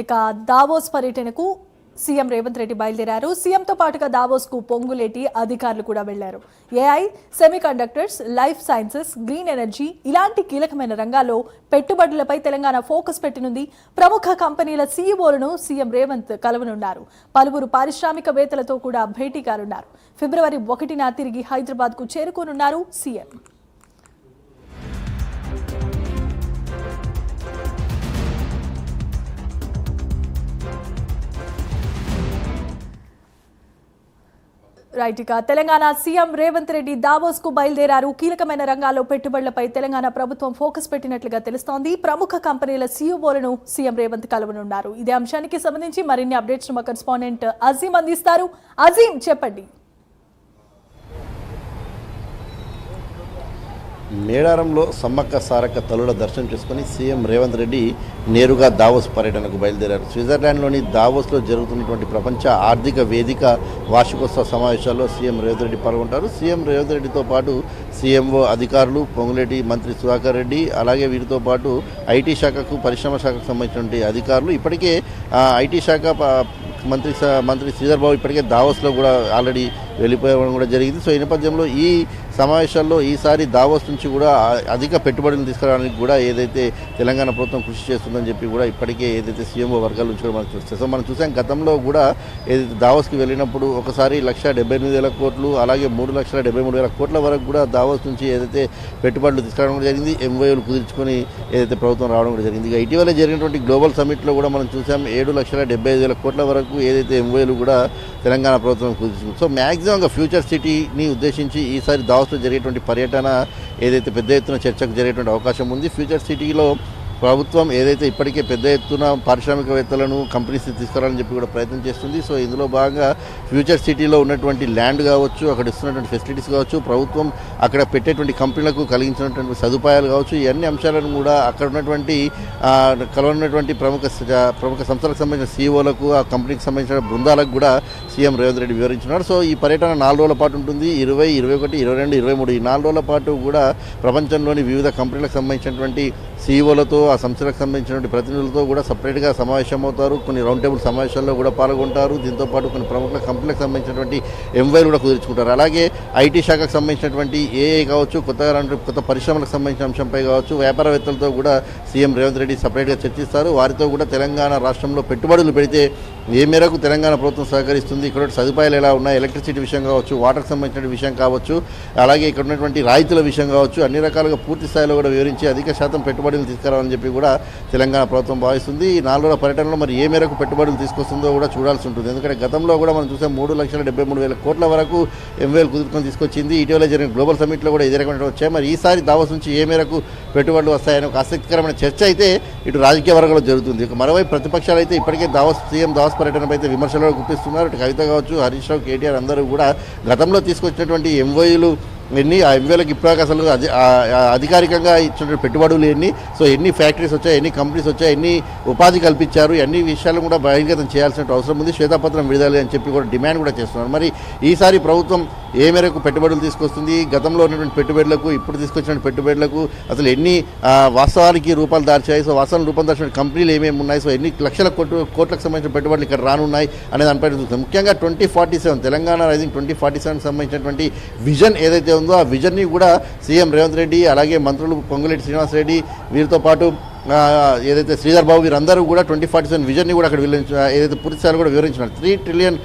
ఇక దావోస్ పర్యటనకు సీఎం రేవంత్ రెడ్డి బయలుదేరారు. సీఎంతో పాటుగా దావోస్ కు పొంగులేటి అధికారులు కూడా వెళ్లారు. AI, semiconductors, life sciences, green energy ఇలాంటి కీలకమైన రంగాల్లో పెట్టుబడులపై తెలంగాణ ఫోకస్ పెట్టనుంది. ప్రముఖ కంపెనీల సీఈఓలను సీఎం రేవంత్ కలవనున్నారు. పలువురు పారిశ్రామికవేత్తలతో కూడా భేటీ కానున్నారు. ఫిబ్రవరి 1న తిరిగి హైదరాబాద్ కు చేరుకోనున్నారు సీఎం. రైట్, ఇక తెలంగాణ సీఎం రేవంత్ రెడ్డి దావోస్ కు బయలుదేరారు. కీలకమైన రంగాల్లో పెట్టుబడులపై తెలంగాణ ప్రభుత్వం ఫోకస్ పెట్టినట్లుగా తెలుస్తోంది. ప్రముఖ కంపెనీల సీఈఓలను సీఎం రేవంత్ కలవనున్నారు. ఇదే అంశానికి సంబంధించి మరిన్ని అప్డేట్స్ మా కరెస్పాండెంట్ అజీం అందిస్తారు. అజీం, చెప్పండి. మేడారంలో సమ్మక్క సారక్క తల్లుల దర్శనం చేసుకుని సీఎం రేవంత్ రెడ్డి నేరుగా దావోస్ పర్యటనకు బయలుదేరారు. స్విట్జర్లాండ్లోని దావోస్లో జరుగుతున్నటువంటి ప్రపంచ ఆర్థిక వేదిక వార్షికోత్సవ సమావేశాల్లో సీఎం రేవంత్ రెడ్డి పాల్గొంటారు. సీఎం రేవంత్ రెడ్డితో పాటు సీఎంఓ అధికారులు, పొంగులేటి మంత్రి సుధాకర్ రెడ్డి, అలాగే వీరితో పాటు ఐటీ శాఖకు, పరిశ్రమ శాఖకు సంబంధించినటువంటి అధికారులు, ఇప్పటికే ఐటీ శాఖ మంత్రి శ్రీధర్ బాబు ఇప్పటికే దావోస్లో కూడా ఆల్రెడీ వెళ్ళిపోవడం కూడా జరిగింది. సో ఈ నేపథ్యంలో ఈ సమావేశాల్లో ఈసారి దావోస్ నుంచి కూడా అధిక పెట్టుబడులు తీసుకురావడానికి కూడా ఏదైతే తెలంగాణ ప్రభుత్వం కృషి చేస్తుందని చెప్పి కూడా ఇప్పటికే ఏదైతే సీఎంఓ వర్గాల నుంచి కూడా మనం చూస్తాం. సో మనం చూసాం గతంలో కూడా ఏదైతే దావోస్కి వెళ్ళినప్పుడు ఒకసారి 1,78,000 కోట్లు, అలాగే 3,73,000 కోట్ల వరకు కూడా దావోస్ నుంచి ఏదైతే పెట్టుబడులు తీసుకురావడం కూడా జరిగింది. ఎంఓయూలు కుదుర్చుకొని ఏదైతే ప్రభుత్వం రావడం కూడా జరిగింది. ఇక ఇటీవల జరిగినటువంటి గ్లోబల్ సమ్మిట్లో కూడా మనం చూసాం 7,75,000 కోట్ల వరకు ఏదైతే ఎంఓయూలు కూడా తెలంగాణ ప్రభుత్వం కుదుర్చుకుంది. సో మ్యాక్సిమంగా ఫ్యూచర్ సిటీని ఉద్దేశించి ఈసారి దావోస్లో జరిగేటువంటి పర్యటన ఏదైతే పెద్ద ఎత్తున చర్చకు జరిగేటువంటి అవకాశం ఉంది. ఫ్యూచర్ సిటీలో ప్రభుత్వం ఏదైతే ఇప్పటికే పెద్ద ఎత్తున పారిశ్రామికవేత్తలను కంపెనీస్ తీసుకురావాలని చెప్పి కూడా ప్రయత్నం చేస్తుంది. సో ఇందులో భాగంగా ఫ్యూచర్ సిటీలో ఉన్నటువంటి ల్యాండ్ కావచ్చు, అక్కడ ఇస్తున్నటువంటి ఫెసిలిటీస్ కావచ్చు, ప్రభుత్వం అక్కడ పెట్టేటువంటి కంపెనీలకు కలిగించినటువంటి సదుపాయాలు కావచ్చు, ఇవన్నీ అంశాలను కూడా అక్కడ ఉన్నటువంటి కలవన్నటువంటి ప్రముఖ సంస్థలకు సంబంధించిన సీఈఓలకు, ఆ కంపెనీకి సంబంధించిన బృందాలకు కూడా సీఎం రేవంత్ రెడ్డి వివరించినారు. సో ఈ పర్యటన 4 రోజుల పాటు ఉంటుంది. 20, 21, 22, 23 ఈ 4 రోజుల పాటు కూడా ప్రపంచంలోని వివిధ కంపెనీలకు సంబంధించినటువంటి సీఈఓలతో, ఆ సంస్థలకు సంబంధించినటువంటి ప్రతినిధులతో కూడా సపరేట్గా సమావేశమవుతారు. కొన్ని రౌండ్ టేబుల్ సమావేశాల్లో కూడా పాల్గొంటారు. దీంతోపాటు కొన్ని ప్రముఖ కంపెనీలకు సంబంధించినటువంటి ఎంవైలు కూడా కుదుర్చుకుంటారు. అలాగే ఐటీ శాఖకు సంబంధించినటువంటి ఏఐ కావచ్చు, కొత్త పరిశ్రమలకు సంబంధించిన అంశంపై కావచ్చు, వ్యాపారవేత్తలతో కూడా సీఎం రేవంత్ రెడ్డి సపరేట్గా చర్చిస్తారు. వారితో కూడా తెలంగాణ రాష్ట్రంలో పెట్టుబడులు పెడితే ఏ మేరకు తెలంగాణ ప్రభుత్వం సహకరిస్తుంది, ఇక్కడ సదుపాయాలు ఎలా ఉన్నాయి, ఎలక్ట్రిసిటీ విషయం కావచ్చు, వాటర్కి సంబంధించిన విషయం కావచ్చు, అలాగే ఇక్కడ ఉన్నటువంటి రాయితీల విషయం కావచ్చు, అన్ని రకాలుగా పూర్తి స్థాయిలో కూడా వివరించి అధిక శాతం పెట్టుబడులు తీసుకురావాలని చెప్పి కూడా తెలంగాణ ప్రభుత్వం భావిస్తుంది. ఈ 4 రోజుల పర్యటనలో మరి ఏ మేరకు పెట్టుబడులు తీసుకొస్తుందో కూడా చూడాల్సి ఉంటుంది. ఎందుకంటే గతంలో కూడా మనం చూసాం 3,73,000 కోట్ల వరకు ఎంవేలు కుదుర్కొని తీసుకొచ్చింది. ఇటీవల జరిగిన గ్లోబల్ సమ్మిట్లో కూడా ఇదే రకమైన వచ్చాయి. మరి ఈసారి దావోస్ నుంచి ఏ మేరకు పెట్టుబడులు వస్తాయని ఒక ఆసక్తికరమైన చర్చ అయితే ఇటు రాజకీయ వర్గాల్లో జరుగుతుంది. మరోవైపు ప్రతిపక్షాలు అయితే ఇప్పటికే సీఎం దావోస్ పర్యటనపై అయితే విమర్శలు గుర్తిస్తున్నారు. ఇటు కవిత కావచ్చు, హరీష్ రావు, కేటీఆర్ అందరూ కూడా గతంలో తీసుకొచ్చినటువంటి ఎంఓయూలు ఎన్ని, ఆ ఎంవేలకు ఇప్పటిదాకా అసలు అధికారికంగా ఇచ్చిన పెట్టుబడులు ఎన్ని, సో ఎన్ని ఫ్యాక్టరీస్ వచ్చాయి, ఎన్ని కంపెనీస్ వచ్చాయి, ఎన్ని ఉపాధి కల్పించారు, అన్ని విషయాలను కూడా బహిర్గతం చేయాల్సిన అవసరం ఉంది. శ్వేతపత్రం విడుదల అని చెప్పి కూడా డిమాండ్ కూడా చేస్తున్నారు. మరి ఈసారి ప్రభుత్వం ఏ మేరకు పెట్టుబడులు తీసుకొస్తుంది, గతంలో ఉన్నటువంటి పెట్టుబడులకు, ఇప్పుడు తీసుకొచ్చిన పెట్టుబడులకు అసలు ఎన్ని వాస్తవానికి రూపాలు దాల్చాయి, సో వాస్తవానికి రూపం దాల్చిన కంపెనీలు ఏమేమి ఉన్నాయి, సో ఎన్ని లక్షల కోట్లకు సంబంధించిన పెట్టుబడులు ఇక్కడ రానున్నాయి అనే దానిపై చూస్తాం. ముఖ్యంగా 2047 తెలంగాణ రైజింగ్ 2047 సంబంధించినటువంటి విజన్ ఏదైతే ఉందో ఆ విజన్ని కూడా సీఎం రేవంత్ రెడ్డి, అలాగే మంత్రులు పొంగులేటి శ్రీనివాసరెడ్డి, వీరితో పాటు ఏదైతే శ్రీధర్ బాబు వీరందరూ కూడా 2047 విజన్ని కూడా అక్కడ ఏదైతే పూర్తి స్థాయిలో కూడా వివరించినారు. $3 ట్రిలియన్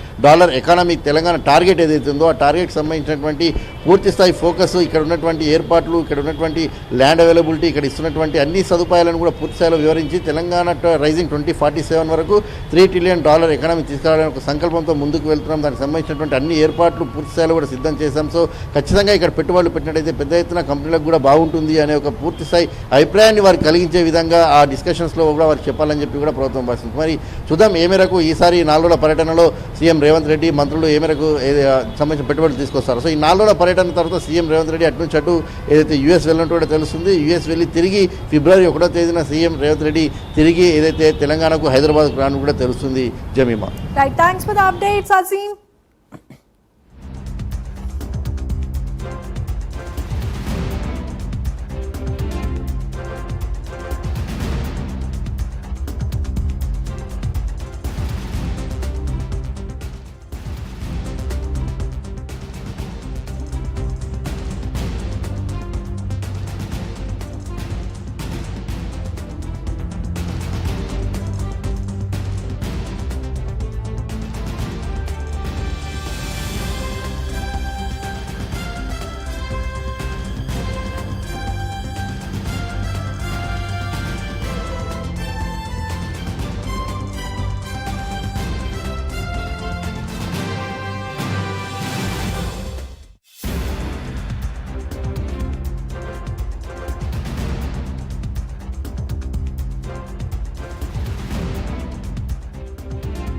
ఎకానమీ తెలంగాణ టార్గెట్ ఏదైతే ఉందో ఆ టార్గెట్కి సంబంధించినటువంటి పూర్తి స్థాయి ఫోకస్, ఇక్కడ ఉన్నటువంటి ఏర్పాట్లు, ఇక్కడ ఉన్నటువంటి ల్యాండ్ అవైలబిలిటీ, ఇక్కడ ఇస్తున్నటువంటి అన్ని సదుపాయాలను కూడా పూర్తి స్థాయిలో వివరించి తెలంగాణ రైజింగ్ 2047 వరకు $3 ట్రిలియన్ ఎకానమీ తీసుకురావాలని ఒక సంకల్పంతో ముందుకు వెళ్తున్నాం. దానికి సంబంధించినటువంటి అన్ని ఏర్పాట్లు పూర్తి స్థాయిలో కూడా సిద్ధం చేశాం. సో ఖచ్చితంగా ఇక్కడ పెట్టుబడులు పెట్టినట్టయితే పెద్ద ఎత్తున కంపెనీలకు కూడా బాగుంటుంది అనే ఒక పూర్తి స్థాయి అభిప్రాయాన్ని వారికి కలిగించే విధంగా ఆ డిస్కషన్స్లో కూడా వారికి చెప్పాలని చెప్పి కూడా ప్రభుత్వం భావిస్తుంది. మరి చూద్దాం ఏ మేరకు ఈసారి 4 రోజుల పర్యటనలో సీఎం రేవంత్ రెడ్డి, మంత్రులు ఏ మేరకు సంబంధించిన పెట్టుబడులు తీసుకొస్తారు. సో ఈ 4 రోజుల పర్యటన తర్వాత సీఎం రేవంత్ రెడ్డి అటు నుంచి అటు ఏదైతే యూఎస్ వెళ్ళినట్టు కూడా తెలుస్తుంది. యూఎస్ వెళ్ళి తిరిగి ఫిబ్రవరి 1వ తేదీన సీఎం రేవంత్ రెడ్డి తిరిగి ఏదైతే తెలంగాణకు, హైదరాబాద్కు రాను కూడా తెలుస్తుంది. Jemimah, thanks for the updates Azeem.